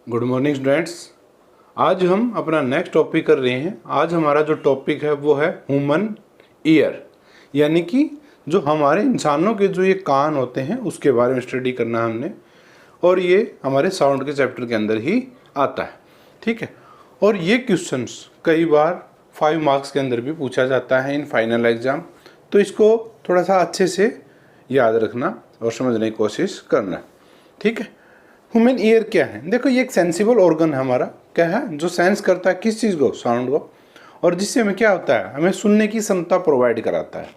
Good morning students. आज हम अपना नेक्स्ट टॉपिक कर रहे हैं। आज हमारा जो टॉपिक है वो है ह्यूमन ईयर, यानी कि जो हमारे इंसानों के जो ये कान होते हैं उसके बारे में स्टडी करना हमने, और ये हमारे साउंड के चैप्टर के अंदर ही आता है। ठीक है, और ये क्वेश्चंस कई बार 5 मार्क्स के अंदर भी पूछा जाता है इन फाइनल एग्ज़ाम, तो इसको थोड़ा सा अच्छे से याद रखना और समझने की कोशिश करना। ठीक है, ह्यूमन ईयर क्या है? देखो, ये एक सेंसिबल ऑर्गन है हमारा, क्या है, जो सेंस करता है किस चीज़ को, साउंड को, और जिससे हमें क्या होता है, हमें सुनने की क्षमता प्रोवाइड कराता है।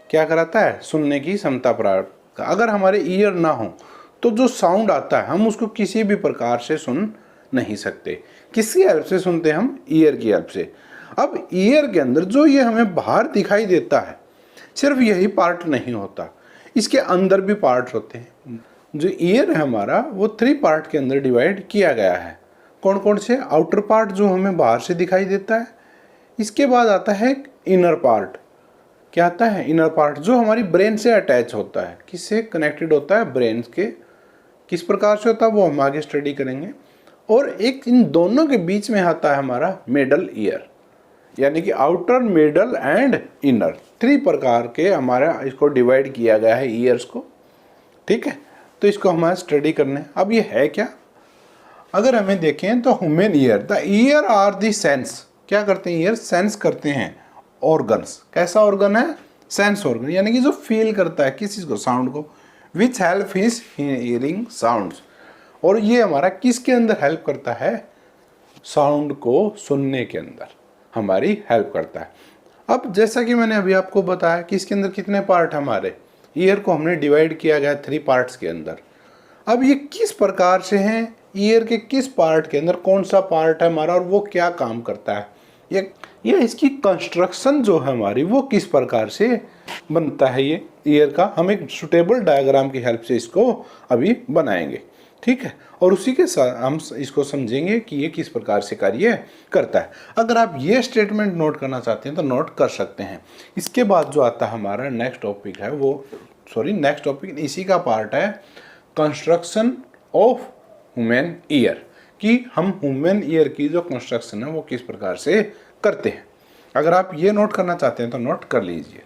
क्या कराता है? सुनने की क्षमता प्रोवाइड। अगर हमारे ईयर ना हो तो जो साउंड आता है हम उसको किसी भी प्रकार से सुन नहीं सकते। किसकी हेल्प से सुनते हैं हम? ईयर की हेल्प से। अब ईयर के अंदर जो ये हमें बाहर दिखाई देता है, सिर्फ यही पार्ट नहीं होता, इसके अंदर भी पार्ट होते हैं। जो ईयर है हमारा वो 3 पार्ट के अंदर डिवाइड किया गया है। कौन कौन से? आउटर पार्ट जो हमें बाहर से दिखाई देता है, इसके बाद आता है इनर पार्ट। क्या आता है? इनर पार्ट, जो हमारी ब्रेन से अटैच होता है। किससे कनेक्टेड होता है? ब्रेन के। किस प्रकार से होता है वो हम आगे स्टडी करेंगे। और एक इन दोनों के बीच में आता है हमारा मिडल ईयर, यानी कि आउटर, मिडल एंड इनर। 3 प्रकार के हमारा इसको डिवाइड किया गया है ईयर्स को। ठीक है, तो इसको हमारा स्टडी करने। अब ये है क्या? अगर हमें देखें तो human ear, the ear are the sense. क्या करते हैं? ईयर सेंस करते हैं ऑर्गन्स। कैसा ऑर्गन है? सेंस ऑर्गन, यानी कि जो फील करता है किस चीज़ को? साउंड को। Which help his hearing sounds. और ये हमारा किसके अंदर हेल्प करता है? साउंड को सुनने के अंदर हमारी हेल्प करता है। अब जैसा कि मैंने अभी आपको बताया कि इसके अंदर कितने पार्ट हमारे ईयर को हमने डिवाइड किया गया 3 पार्ट्स के अंदर। अब ये किस प्रकार से हैं? ईयर के किस पार्ट के अंदर कौन सा पार्ट है हमारा और वो क्या काम करता है, ये इसकी कंस्ट्रक्शन जो है हमारी वो किस प्रकार से बनता है ये ईयर का, हम एक सुटेबल डायग्राम की हेल्प से इसको अभी बनाएंगे। ठीक है, और उसी के साथ हम इसको समझेंगे कि ये किस प्रकार से कार्य करता है। अगर आप ये स्टेटमेंट नोट करना चाहते हैं तो नोट कर सकते हैं। इसके बाद जो आता है हमारा नेक्स्ट टॉपिक है वो, नेक्स्ट टॉपिक इसी का पार्ट है, कंस्ट्रक्शन ऑफ ह्यूमन ईयर, कि हम ह्यूमन ईयर की जो कंस्ट्रक्शन है वो किस प्रकार से करते हैं। अगर आप ये नोट करना चाहते हैं तो नोट कर लीजिए।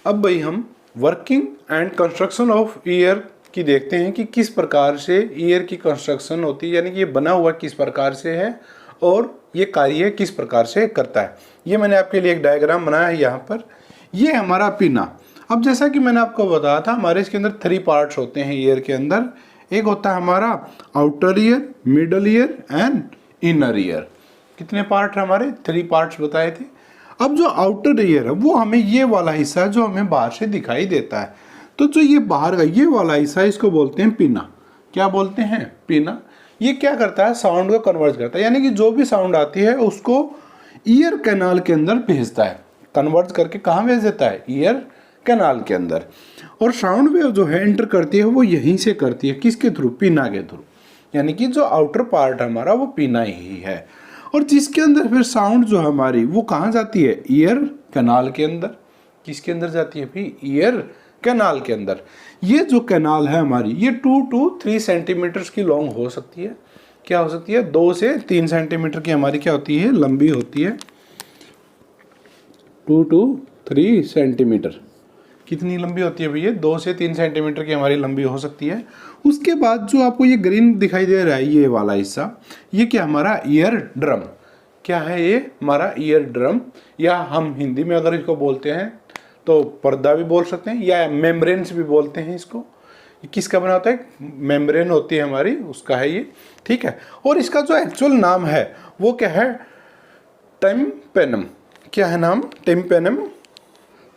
अब भाई हम working and construction of year की देखते हैं कि किस प्रकार से ईयर की कंस्ट्रक्शन होती है, यानी कि ये बना हुआ किस प्रकार से है और ये कार्य किस प्रकार से करता है। ये मैंने आपके लिए एक डायग्राम बनाया है यहाँ पर। ये हमारा पिना। अब जैसा कि मैंने आपको बताया था, हमारे इसके अंदर 3 पार्ट्स होते हैं ईयर के अंदर। एक होता है हमारा outer ear, middle ear and inner ear. कितने पार्ट है हमारे? 3 पार्ट्स बताए थे। अब जो आउटर ईयर है वो हमें ये वाला हिस्सा जो हमें बाहर से दिखाई देता है, तो जो ये बाहर का ये वाला हिस्सा इसको बोलते हैं पिना। क्या बोलते हैं? पिना। ये क्या करता है? साउंड को कन्वर्ट करता है, यानी कि जो भी साउंड आती है उसको ईयर कैनाल के अंदर भेजता है। कन्वर्ट करके कहाँ भेज देता है? ईयर कैनाल के अंदर। और साउंड वेव जो है एंटर करती है वो यहीं से करती है। किसके थ्रू? पिना के थ्रू। यानी कि जो आउटर पार्ट हमारा वो पिना ही है, और जिसके अंदर फिर साउंड जो हमारी वो कहाँ जाती है? ईयर कैनाल के अंदर। किसके अंदर जाती है भी? ईयर कैनाल के अंदर। ये जो कैनाल है हमारी ये 2 to 3 सेंटीमीटर की लॉन्ग हो सकती है। क्या हो सकती है? 2 से 3 सेंटीमीटर की हमारी क्या होती है? लंबी होती है। 2 to 3 सेंटीमीटर। कितनी लंबी होती है भैया? 2 से 3 सेंटीमीटर की हमारी लंबी हो सकती है। उसके बाद जो आपको ये ग्रीन दिखाई दे रहा है, ये वाला हिस्सा, ये क्या हमारा? Ear drum. क्या है ये? हमारा ईयर ड्रम, या हम हिंदी में अगर इसको बोलते हैं तो पर्दा भी बोल सकते हैं, या मेम्ब्रेन्स भी बोलते हैं इसको। ये किसका बना होता है? मेम्ब्रेन होती है हमारी, उसका है ये। ठीक है, और इसका जो एक्चुअल नाम है वो क्या है? टिम्पैनम। क्या है नाम? टिम्पैनम।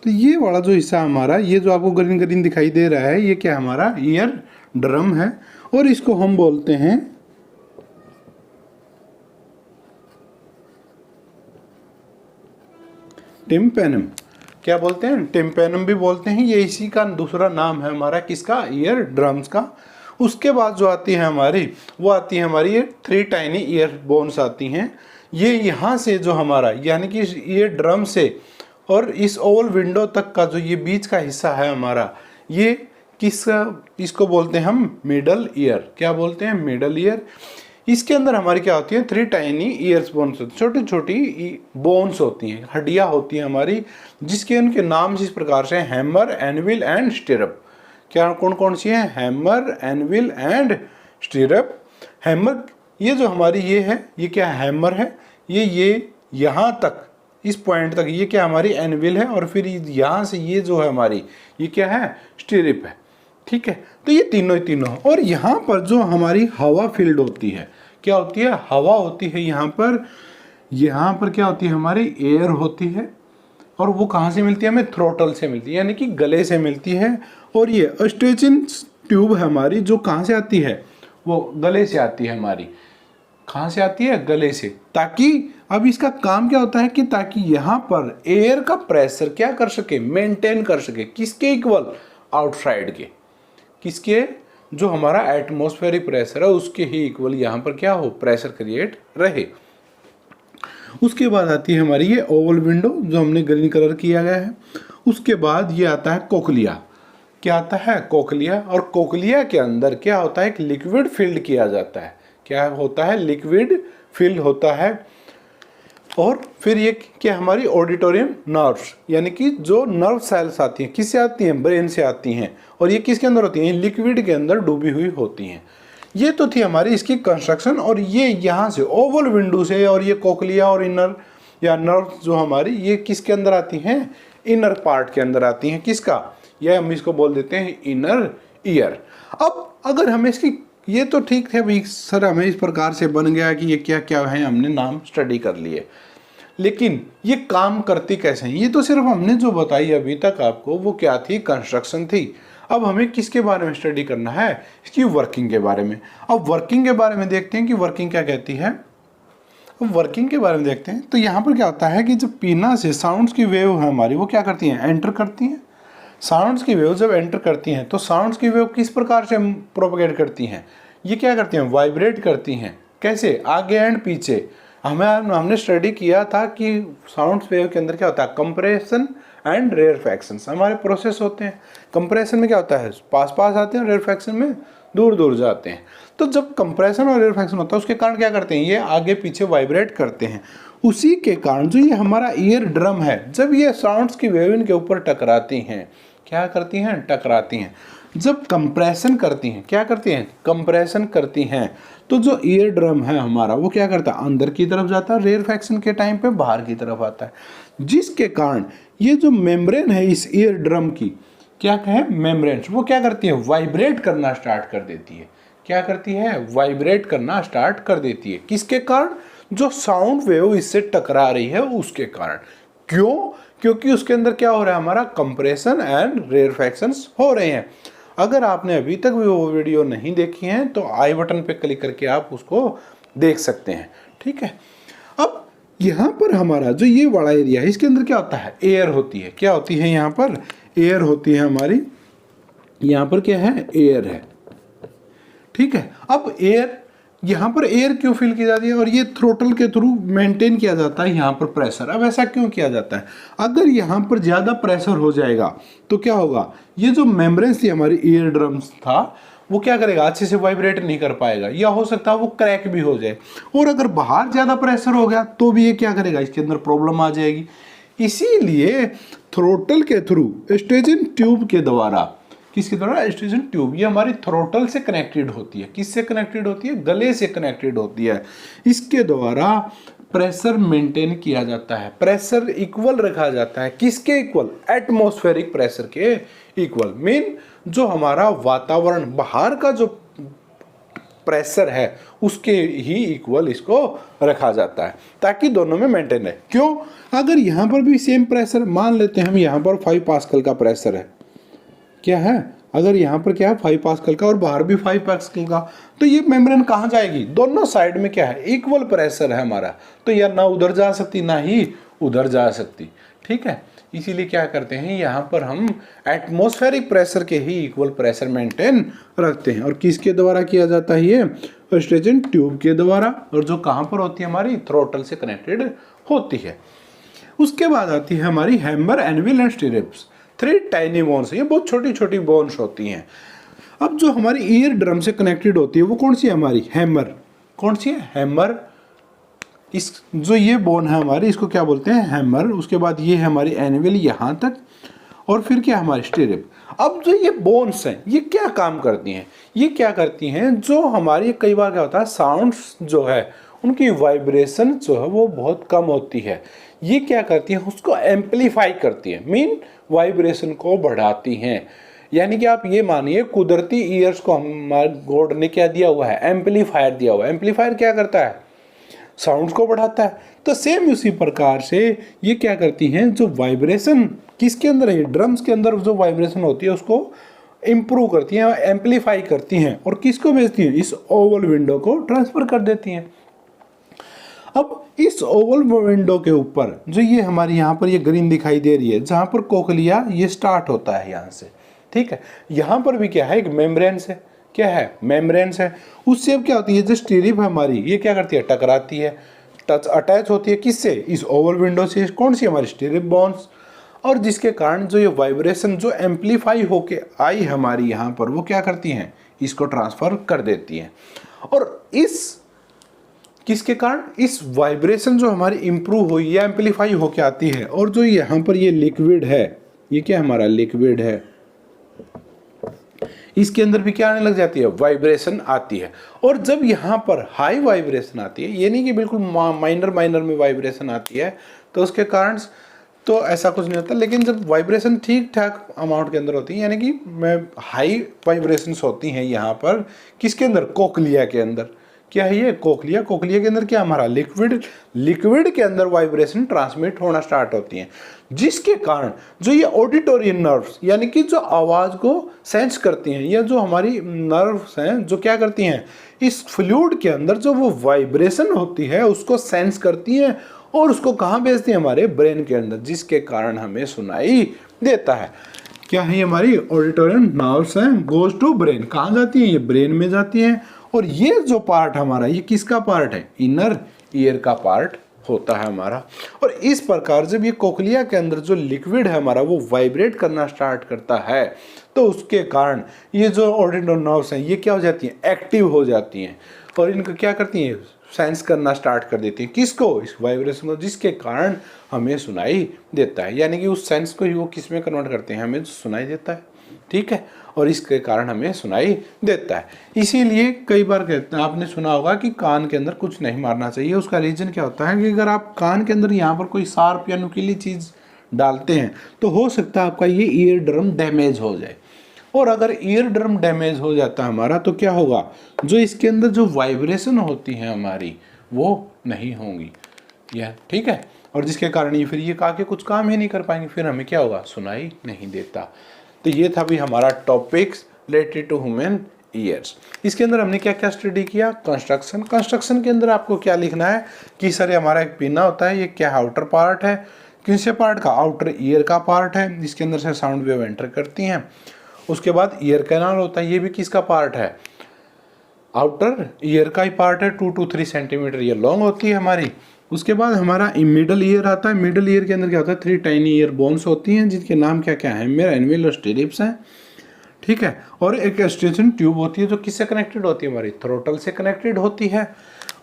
तो ये वाला जो हिस्सा हमारा, ये जो आपको ग्रीन ग्रीन दिखाई दे रहा है, ये क्या हमारा? ईयर ड्रम है, और इसको हम बोलते हैं टिम्पैनम। क्या बोलते हैं? टिम्पैनम भी बोलते हैं। ये इसी का दूसरा नाम है हमारा, किसका? ईयर ड्रम्स का। उसके बाद जो आती है हमारी वो आती है हमारी ये 3 टाइनी ईयर बोन्स आती हैं। ये यहाँ से जो हमारा, यानी कि ईयर ड्रम से और इस ओवल विंडो तक का जो ये बीच का हिस्सा है हमारा, ये इसको बोलते हैं हम मिडल ईयर। क्या बोलते हैं? Middle ear. इसके अंदर हमारी क्या होती है? 3 टाइनी ईयर्स बोन्स होती है, छोटी छोटी बोन्स होती हैं, हड्डियां होती हैं हमारी, जिसके उनके नाम इस प्रकार से हैमर, एनविल एंड स्टिरअप। क्या कौन कौन सी है? Hammer, anvil and stirrup. Hammer, ये जो हमारी ये है, ये क्या हैमर है, ये यहाँ तक, इस पॉइंट तक, ये क्या हमारी एनविल है, और फिर यहाँ से ये जो है हमारी, ये क्या है? स्टिरअप है। ठीक है, तो ये तीनों ही तीनों। और यहाँ पर जो हमारी हवा फील्ड होती है, क्या होती है? हवा होती है यहाँ पर क्या होती है? हमारी एयर होती है। और वो कहाँ से मिलती है हमें? थ्रोटल से मिलती है, यानी कि गले से मिलती है। और ये ऑस्ट्रेचिन ट्यूब है हमारी, जो कहाँ से आती है? वो गले से आती है हमारी। कहाँ से आती है? गले से। ताकि अब इसका काम क्या होता है कि ताकि यहाँ पर एयर का प्रेशर क्या कर सके? मेंटेन कर सके। किसके इक्वल? आउटसाइड के। किसके? जो हमारा एटमॉस्फेरिक प्रेशर है उसके ही इक्वल यहाँ पर क्या हो? प्रेशर क्रिएट रहे। उसके बाद आती है हमारी ये ओवल विंडो, जो हमने ग्रीन कलर किया गया है। उसके बाद ये आता है कोक्लिया। क्या आता है? कोक्लिया। और कोक्लिया के अंदर क्या होता है? एक लिक्विड फील्ड किया जाता है। क्या होता है? लिक्विड फील्ड होता है। और फिर ये क्या? हमारी ऑडिटोरियम नर्व्स, यानी कि जो नर्व सेल्स आती हैं, किससे आती हैं? ब्रेन से आती हैं। और ये किसके अंदर होती हैं? लिक्विड के अंदर डूबी हुई होती हैं। ये तो थी हमारी इसकी कंस्ट्रक्शन। और ये यहाँ से ओवल विंडो से, और ये कोक्लिया और इनर या नर्व जो हमारी, ये किसके अंदर आती हैं? इनर पार्ट के अंदर आती हैं। किसका? यह हम इसको बोल देते हैं इनर ईयर। अब अगर हमें इसकी, ये तो ठीक थे भाई सर, हमें इस प्रकार से बन गया कि ये क्या क्या है, हमने नाम स्टडी कर लिए, लेकिन ये काम करती कैसे हैं? ये तो सिर्फ हमने जो बताई अभी तक आपको, वो क्या थी? कंस्ट्रक्शन थी। अब हमें किसके बारे में स्टडी करना है? इसकी वर्किंग के बारे में। अब वर्किंग के बारे में देखते हैं कि वर्किंग क्या कहती है। अब वर्किंग के बारे में देखते हैं तो यहाँ पर क्या होता है कि जब पीना से साउंड्स की वेव है हमारी, वो क्या करती हैं? एंटर करती हैं। साउंड्स की वेव जब एंटर करती हैं तो साउंड्स की वेव किस प्रकार से प्रोपगेट करती हैं? ये क्या करती हैं? वाइब्रेट करती हैं। कैसे? आगे एंड पीछे। हमने स्टडी किया था कि साउंड वेव के अंदर क्या होता है? कंप्रेशन एंड रेयरफैक्शन हमारे प्रोसेस होते हैं। कंप्रेशन में क्या होता है? पास पास आते हैं, रेयरफैक्शन में दूर दूर जाते हैं। तो जब कंप्रेशन और रेयरफैक्शन होता है, उसके कारण क्या करते हैं? ये आगे पीछे वाइब्रेट करते हैं। उसी के कारण जो ये हमारा ईयर ड्रम है, जब ये साउंड्स की वेव इनके ऊपर टकराती हैं, क्या करती हैं? टकराती हैं। जब कंप्रेशन करती हैं, क्या करती हैं? कंप्रेशन करती हैं, तो जो ईयर ड्रम है हमारा, वो क्या करता है? अंदर की तरफ जाता है, रेयरफैक्शन के टाइम पे बाहर की तरफ आता है। जिसके कारण ये जो मेम्ब्रेन है इस ईयर ड्रम की, क्या कहें? मेम्ब्रेन, वो क्या करती है? वाइब्रेट करना स्टार्ट कर देती है। क्या करती है? वाइब्रेट करना स्टार्ट कर देती है। किसके कारण? जो साउंड वेव इससे टकरा रही है उसके कारण। क्यों? क्योंकि उसके अंदर क्या हो रहा है? हमारा कंप्रेशन एंड रेयरफैक्शंस हो रहे हैं। अगर आपने अभी तक भी वो वीडियो नहीं देखी है तो आई बटन पे क्लिक करके आप उसको देख सकते हैं। ठीक है, अब यहाँ पर हमारा जो ये बड़ा एरिया है, इसके अंदर क्या होता है? एयर होती है। क्या होती है? यहाँ पर एयर होती है हमारी। यहाँ पर क्या है? एयर है। ठीक है, अब एयर, यहाँ पर एयर क्यों फिल की जाती है? और ये थ्रोटल के थ्रू मेंटेन किया जाता है यहाँ पर प्रेशर। अब ऐसा क्यों किया जाता है? अगर यहाँ पर ज़्यादा प्रेशर हो जाएगा तो क्या होगा? ये जो मेम्ब्रेन थी हमारी ईयर ड्रम्स था, वो क्या करेगा? अच्छे से वाइब्रेट नहीं कर पाएगा, या हो सकता है वो क्रैक भी हो जाए। और अगर बाहर ज़्यादा प्रेशर हो गया तो भी ये क्या करेगा? इसके अंदर प्रॉब्लम आ जाएगी। इसीलिए थ्रोटल के थ्रू ऑस्ट्रेचिन ट्यूब के द्वारा, किसके द्वारा? ऑस्ट्रेचिन ट्यूब, ये हमारी थ्रोटल से कनेक्टेड होती है। किससे कनेक्टेड होती है? गले से कनेक्टेड होती है। इसके द्वारा प्रेशर मेंटेन किया जाता है, प्रेशर इक्वल रखा जाता है। किसके इक्वल? एटमॉस्फेरिक प्रेशर के इक्वल। मीन जो हमारा वातावरण बाहर का जो प्रेशर है उसके ही इक्वल इसको रखा जाता है, ताकि दोनों में मेंटेन है। क्यों? अगर यहाँ पर भी सेम प्रेशर, मान लेते हैं हम यहाँ पर 5 पास्कल का प्रेशर है, क्या है? अगर यहाँ पर क्या है? 5 पास्कल का, और बाहर भी 5 पास्कल का, तो ये मेम्ब्रेन कहाँ जाएगी? दोनों साइड में क्या है? इक्वल प्रेशर है हमारा, तो यार ना उधर जा सकती ना ही उधर जा सकती। ठीक है, इसीलिए क्या करते हैं, यहाँ पर हम एटमॉस्फेरिक प्रेशर के ही इक्वल प्रेशर मेंटेन रखते हैं। और किसके द्वारा किया जाता है? ये ऑस्ट्रेचिन ट्यूब के द्वारा, और जो कहाँ पर होती है? हमारी थ्रोटल से कनेक्टेड होती है। उसके बाद आती है हमारी hammer, anvil and stirrups, 3 tiny bones. ये बहुत छोटी छोटी बोन्स होती हैं। अब जो हमारी ईयर ड्रम से कनेक्टेड होती है वो कौन सी है हमारी, हैमर। कौन सी है, हैमर। इस जो ये बोन है हमारी, इसको क्या बोलते हैं, हैमर। उसके बाद ये है हमारी एनविल यहाँ तक, और फिर क्या हमारी स्टिरिप। अब जो ये बोन्स हैं ये क्या काम करती हैं, ये क्या करती हैं, जो हमारी कई बार क्या होता है साउंड्स जो है उनकी वाइब्रेशन जो है वो बहुत कम होती है, ये क्या करती हैं उसको एम्पलीफाई करती हैं, मीन वाइब्रेशन को बढ़ाती हैं। यानी कि आप ये मानिए कुदरती ईयर्स को हमारे गॉड ने क्या दिया हुआ है, एम्पलीफायर दिया हुआ है। एम्पलीफायर क्या करता है, साउंड्स को बढ़ाता है। तो सेम उसी प्रकार से ये क्या करती हैं, जो वाइब्रेशन किसके अंदर है, ड्रम्स के अंदर जो वाइब्रेशन होती है उसको इम्प्रूव करती हैं, एम्पलीफाई करती हैं, और किसको भेजती हैं, इस ओवल विंडो को ट्रांसफर कर देती हैं। अब इस ओवल विंडो के ऊपर जो ये हमारी यहाँ पर ये ग्रीन दिखाई दे रही है, जहाँ पर कोकलिया ये स्टार्ट होता है यहाँ से, ठीक है। यहाँ पर भी क्या है, एक मेम्ब्रेन्स है, क्या है, मेम्ब्रेन्स है। उससे अब क्या होती है, जो स्टिरिप है हमारी ये क्या करती है, टकराती है, टच अटैच होती है किससे, इस ओवल विंडो से। कौन सी हमारी, स्टिरिप बोन्स। और जिसके कारण जो ये वाइब्रेशन जो एम्पलीफाई होके आई हमारी यहाँ पर, वो क्या करती हैं, इसको ट्रांसफर कर देती हैं। और इस किसके कारण, इस वाइब्रेशन जो हमारी इंप्रूव हुई या एम्पलीफाई होके आती है, और जो यहाँ पर ये लिक्विड है, ये क्या हमारा लिक्विड है, इसके अंदर भी क्या आने लग जाती है, वाइब्रेशन आती है। और जब यहाँ पर हाई वाइब्रेशन आती है, ये नहीं कि बिल्कुल माइनर में वाइब्रेशन आती है, तो उसके कारण तो ऐसा कुछ नहीं होता। लेकिन जब वाइब्रेशन ठीक ठाक अमाउंट के अंदर होती है, यानी कि हाई वाइब्रेशंस होती हैं यहाँ पर, किसके अंदर, कोकलिया के अंदर। क्या है ये, कोकलिया। कोकलिया के अंदर क्या हमारा, लिक्विड के अंदर वाइब्रेशन ट्रांसमिट होना स्टार्ट होती हैं, जिसके कारण जो ये ऑडिटोरी नर्व्स, यानी कि जो आवाज़ को सेंस करती हैं, या जो हमारी नर्व्स हैं जो क्या करती हैं, इस फ्लूइड के अंदर जो वो वाइब्रेशन होती है उसको सेंस करती हैं, और उसको कहाँ भेजती हैं, हमारे ब्रेन के अंदर, जिसके कारण हमें सुनाई देता है। क्या है, हमारी ऑडिटोरी नर्व्स हैं, गोज टू ब्रेन। कहाँ जाती हैं, ये ब्रेन में जाती हैं। और ये जो पार्ट हमारा, ये किसका पार्ट है, इनर ईयर का पार्ट होता है हमारा। और इस प्रकार जब ये कोकलिया के अंदर जो लिक्विड है हमारा वो वाइब्रेट करना स्टार्ट करता है, तो उसके कारण ये जो ऑडिटोरी नर्व्स हैं ये क्या हो जाती हैं, एक्टिव हो जाती हैं, और इनको क्या करती हैं, सेंस करना स्टार्ट कर देती हैं, किसको, इस वाइब्रेशन को, जिसके कारण हमें सुनाई देता है। यानी कि उस सेंस को ही वो किस में कन्वर्ट करते हैं, हमें जो सुनाई देता है, ठीक है, और इसके कारण हमें सुनाई देता है। इसीलिए कई बार कहते हैं, आपने सुना होगा कि कान के अंदर कुछ नहीं मारना चाहिए। उसका रीज़न क्या होता है कि अगर आप कान के अंदर यहाँ पर कोई शार्प या नुकीली चीज़ डालते हैं तो हो सकता है आपका ये ईयर ड्रम डैमेज हो जाए। और अगर ईयर ड्रम डैमेज हो जाता है हमारा, तो क्या होगा, जो इसके अंदर जो वाइब्रेशन होती है हमारी वो नहीं होंगी, यह ठीक है, और जिसके कारण ये फिर ये आके कुछ काम ही नहीं कर पाएंगे, फिर हमें क्या होगा, सुनाई नहीं देता। तो ये था भी हमारा topics related to human ears. इसके अंदर हमने क्या क्या स्टडी किया, कंस्ट्रक्शन के अंदर आपको क्या लिखना है कि सर हमारा एक पिना होता है, ये क्या आउटर पार्ट है, किससे पार्ट का, आउटर ईयर का पार्ट है, जिसके अंदर से साउंड वेव एंटर करती हैं। उसके बाद ईयर कैनाल होता है, ये भी किसका पार्ट है, आउटर ईयर का ही पार्ट है, 2 to 3 सेंटीमीटर ये लॉन्ग होती है हमारी। उसके बाद हमारा मिडल ईयर आता है। मिडल ईयर के अंदर क्या होता है, 3 टाइनी ईयर बोन्स होती हैं, जिनके नाम क्या क्या है, हैमर, एनविल और स्टिरिप्स हैं, ठीक है। और एक एक्सटेंशन ट्यूब होती है जो किससे कनेक्टेड होती है, हमारी थ्रोटल से कनेक्टेड होती है।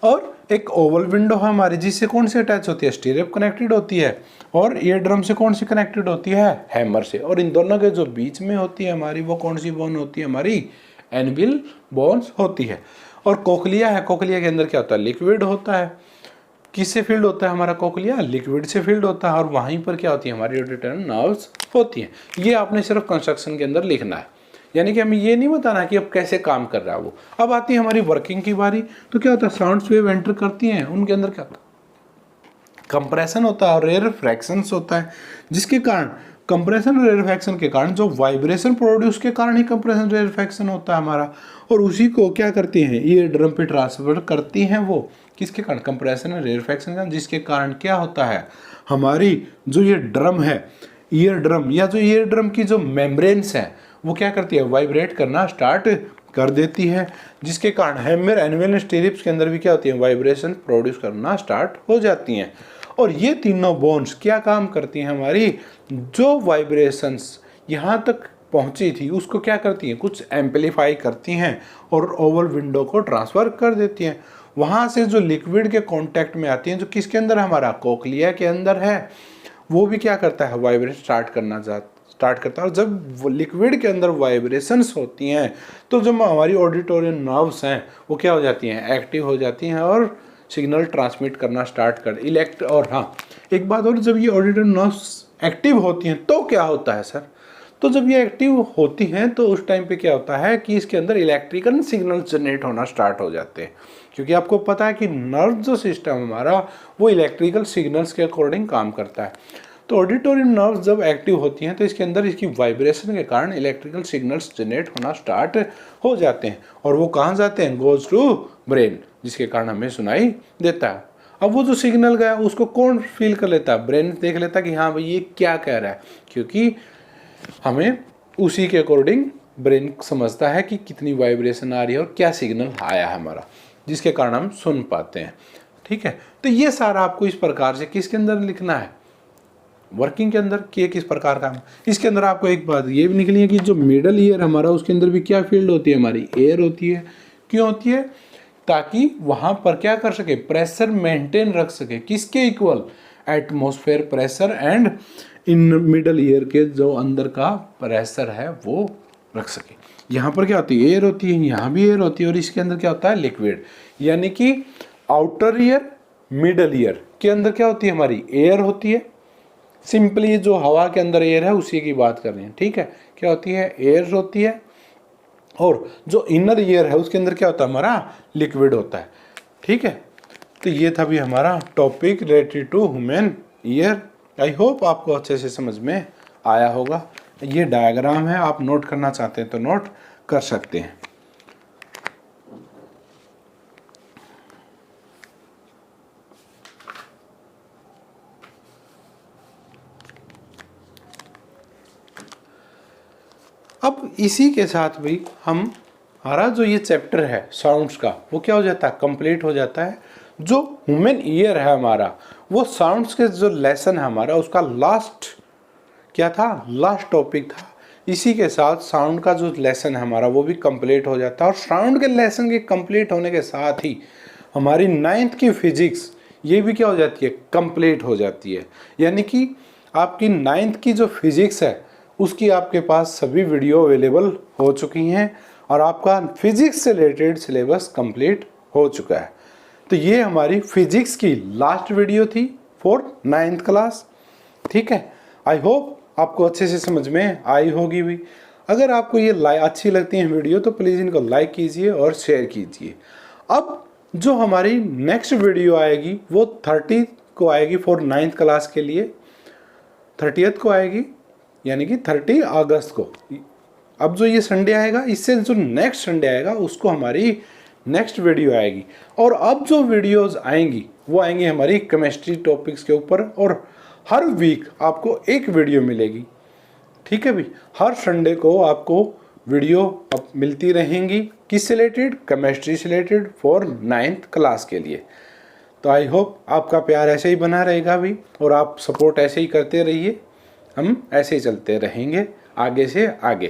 और एक ओवल विंडो है हमारी, जिससे कौन से अटैच होती है, स्टिरिप कनेक्टेड होती है। और ईयर ड्रम से कौन सी कनेक्टेड होती है, हैमर से। और इन दोनों के जो बीच में होती है हमारी, वो कौन सी बोन होती है, हमारी एनविल बोन्स होती है। और कोकलिया है, कोकलिया के अंदर क्या होता है, लिक्विड होता है। किससे फील्ड होता है हमारा कोकलिया, लिक्विड से फील्ड होता है। और वहीं पर क्या होती है, हमारी ऑडिटरी नर्व्स होती हैं। ये आपने सिर्फ कंस्ट्रक्शन के अंदर लिखना है, यानी कि हमें ये नहीं बताना कि अब कैसे काम कर रहा है वो। अब आती है हमारी वर्किंग की बारी। तो क्या होता है, साउंड्स वेव एंटर करती हैं, उनके अंदर क्या होता है, कंप्रेशन होता है और रेयरफैक्शंस होता है, जिसके कारण कंप्रेशन और रेयरफैक्शन के कारण जो वाइब्रेशन प्रोड्यूस के कारण ही कंप्रेशन रेयरफैक्शन होता है हमारा। और उसी को क्या करती हैं, ईयर ड्रम पे ट्रांसफर करती हैं, वो किसके कारण, कंप्रेशन और रेयरफैक्शन का, जिसके कारण क्या होता है, हमारी जो ये ड्रम है, ईयर ड्रम या जो ईयर ड्रम की जो मेम्ब्रेन्स है वो क्या करती है, वाइब्रेट करना स्टार्ट कर देती है, जिसके कारण हैमर, एनविल, स्टिरिप्स के अंदर भी क्या होती है, वाइब्रेशन प्रोड्यूस करना स्टार्ट हो जाती हैं। और ये तीनों बोन्स क्या काम करती हैं, हमारी जो वाइब्रेशंस यहाँ तक पहुँची थी उसको क्या करती हैं, कुछ एम्पलीफाई करती हैं और ओवल विंडो को ट्रांसफ़र कर देती हैं। वहाँ से जो लिक्विड के कांटेक्ट में आती हैं, जो किसके अंदर, हमारा कोक्लिया के अंदर है, वो भी क्या करता है, वाइब्रेट स्टार्ट करता है। और जब वो लिक्विड के अंदर वाइब्रेशंस होती हैं तो जो हमारी ऑडिटोरी नर्व्स हैं वो क्या हो जाती हैं, एक्टिव हो जाती हैं और सिग्नल ट्रांसमिट करना स्टार्ट कर और हाँ, एक बात और, जब ये ऑडिटोरी नर्व्स एक्टिव होती हैं तो क्या होता है सर, तो जब ये एक्टिव होती हैं तो उस टाइम पे क्या होता है कि इसके अंदर इलेक्ट्रिकल सिग्नल जनरेट होना स्टार्ट हो जाते हैं, क्योंकि आपको पता है कि नर्व जो सिस्टम हमारा वो इलेक्ट्रिकल सिग्नल्स के अकॉर्डिंग काम करता है। तो ऑडिटोरी नर्व्स जब एक्टिव होती हैं तो इसके अंदर इसकी वाइब्रेशन के कारण इलेक्ट्रिकल सिग्नल्स जनरेट होना स्टार्ट हो जाते हैं और वो कहाँ जाते हैं, गोज टू ब्रेन, जिसके कारण हमें सुनाई देता है। अब वो जो सिग्नल गया उसको कौन फील कर लेता है, ब्रेन देख लेता है कि हाँ भाई ये क्या कह रहा है, क्योंकि हमें उसी के अकॉर्डिंग ब्रेन समझता है कि कितनी वाइब्रेशन आ रही है और क्या सिग्नल आया है हमारा, जिसके कारण हम सुन पाते हैं। ठीक है, तो ये सारा आपको इस प्रकार से किसके अंदर लिखना है, वर्किंग के अंदर, कि किस प्रकार का। इसके अंदर आपको एक बात ये भी निकली है कि जो मिडल ईयर हमारा उसके अंदर भी क्या फील्ड होती है, हमारी एयर होती है। क्यों होती है, ताकि वहाँ पर क्या कर सके, प्रेशर मेंटेन रख सके, किसके equal, atmosphere pressure and in middle ear के जो अंदर का प्रेशर है वो रख सके। यहाँ पर क्या होती है, एयर होती है, यहाँ भी एयर होती है और इसके अंदर क्या होता है, लिक्विड। यानी कि आउटर ईयर मिडल ईयर के अंदर क्या होती है, हमारी एयर होती है। सिंपली जो हवा के अंदर एयर है उसी की बात कर रहे हैं। ठीक है, क्या होती है, एयर होती है। और जो इनर ईयर है उसके अंदर क्या होता है, हमारा लिक्विड होता है। ठीक है, तो ये था भी हमारा topic related to human ear. I hope आपको अच्छे से समझ में आया होगा। ये डायग्राम है, आप नोट करना चाहते हैं तो नोट कर सकते हैं। अब इसी के साथ भी हमारा जो ये चैप्टर है साउंड्स का वो क्या हो जाता है, कंप्लीट हो जाता है। जो ह्यूमन ईयर है हमारा, वो साउंड्स के जो लेसन है हमारा उसका लास्ट क्या था, लास्ट टॉपिक था। इसी के साथ साउंड का जो लेसन है हमारा वो भी कंप्लीट हो जाता है। और साउंड के लेसन के कंप्लीट होने के साथ ही हमारी 9th की फिजिक्स ये भी क्या हो जाती है, कंप्लीट हो जाती है। यानी कि आपकी 9th की जो फिजिक्स है उसकी आपके पास सभी वीडियो अवेलेबल हो चुकी हैं और आपका फिजिक्स से रिलेटेड सिलेबस कंप्लीट हो चुका है। तो ये हमारी फिजिक्स की लास्ट वीडियो थी फॉर 9th क्लास। ठीक है, आई होप आपको अच्छे से समझ में आई होगी भी। अगर आपको ये अच्छी लगती है वीडियो तो प्लीज़ इनको लाइक कीजिए और शेयर कीजिए। अब जो हमारी नेक्स्ट वीडियो आएगी वो 30 को आएगी फॉर 9th क्लास के लिए, 30th को आएगी, यानी कि 30 अगस्त को। अब जो ये संडे आएगा इससे जो नेक्स्ट संडे आएगा उसको हमारी नेक्स्ट वीडियो आएगी। और अब जो वीडियोस आएंगी वो आएंगी हमारी केमिस्ट्री टॉपिक्स के ऊपर और हर वीक आपको एक वीडियो मिलेगी। ठीक है भी, हर संडे को आपको वीडियो अब मिलती रहेंगी किससे रिलेटेड, केमिस्ट्री से रिलेटेड फॉर 9th क्लास के लिए। तो आई होप आपका प्यार ऐसे ही बना रहेगा भी और आप सपोर्ट ऐसे ही करते रहिए, हम ऐसे ही चलते रहेंगे आगे से आगे।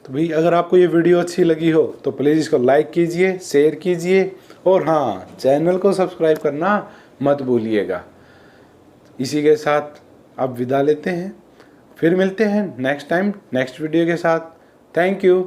तो भाई अगर आपको ये वीडियो अच्छी लगी हो तो प्लीज़ इसको लाइक कीजिए, शेयर कीजिए और हाँ, चैनल को सब्सक्राइब करना मत भूलिएगा। इसी के साथ अब विदा लेते हैं, फिर मिलते हैं नेक्स्ट टाइम नेक्स्ट वीडियो के साथ। Thank you.